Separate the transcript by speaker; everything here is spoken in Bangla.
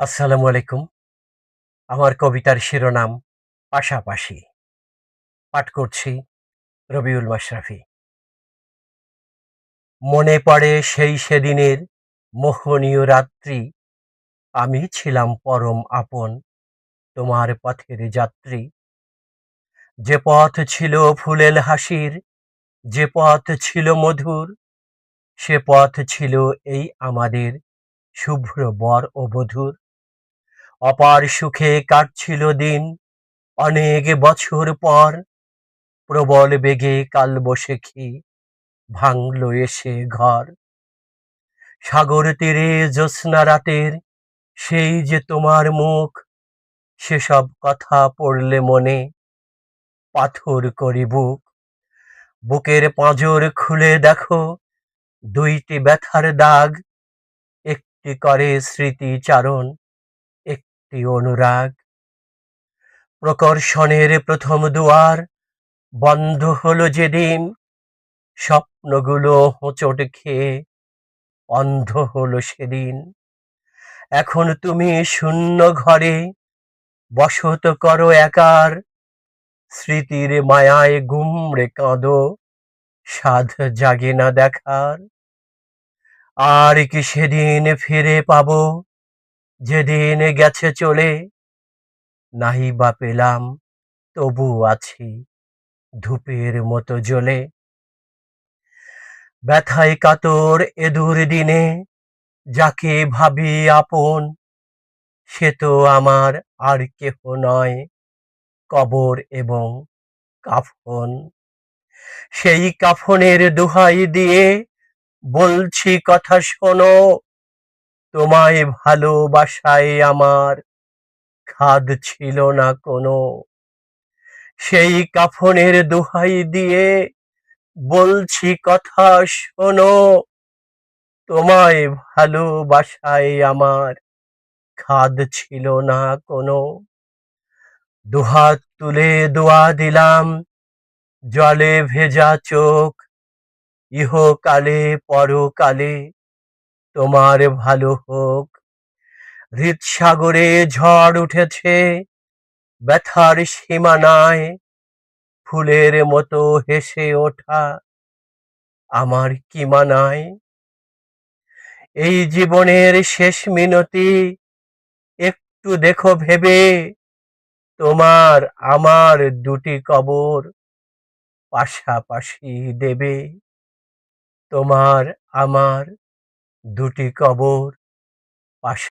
Speaker 1: আসসালামু আলাইকুম। আমার কবিতার শিরোনাম পাশাপাশি। পাঠ করছি রবিউল মাশরাফি। মনে পড়ে সেই সেদিনের মোহনীয় রাত্রি, আমি ছিলাম পরম আপন তোমার পথের যাত্রী। যে পথ ছিল ফুলেল হাসির, যে পথ ছিল মধুর, সে পথ ছিল এই আমাদের শুভ্র বর ও বধূর। অপার সুখে কাটছিল দিন অনেক বছর পর, প্রবল বেগে কালবৈশাখী ভাঙলো এসে ঘর। সাগর তীরে জ্যোৎস্না রাতের সেই যে তোমার মুখ, সেসব কথা পড়লে মনে পাথর করি বুক। বুকের পাঁজর খুলে দেখো দুইটি ব্যথার দাগ, একটি করে স্মৃতিচারণ, একটি অনুরাগ। প্রকর্ষণের প্রথম দুয়ার বন্ধ হলো যেদিন, স্বপ্নগুলো হোঁচট খেয়ে অন্ধ হলো সেদিন। এখন তুমি শূন্য ঘরে বসত করো একার, স্মৃতির মায়ায় গুমড়ে কাঁদো, সাধ জাগে না দেখার। আর কি সেদিন ফিরে পাবো যেদিন গেছে চলে, নাহি বা পেলাম তবু আছি ধূপের মতো জ্বলে। ব্যথায় কাতর এ দুর্দিনে যাকে ভাবি আপন, সে তো আমার আর কেহ নয়, কবর এবং কাফন। সেই কাফনের দোহাই দিয়ে বলছি কথা শোনো, তোমায় ভালোবাসায় আমার খাদ ছিল না কোনো। সেই কাফনের দোহাই দিয়ে বলছি কথা শোনো, তোমায় ভালোবাসায় আমার খাদ ছিল না কোনো। দুহাত তুলে দোয়া দিলাম, জলে ভেজা চোখ, ইহকালে পরকালে তোমার ভালো হোক। হৃদসাগরে ঝড় উঠেছে, ব্যথার সীমানায়, ফুলের মতো হেসে ওঠা আমার কি মানায়। এই জীবনের শেষ মিনতি একটু দেখো ভেবে, তোমার আমার দুটি কবর পাশাপাশি দেবে। তোমার আমার দুটি কবর পাশা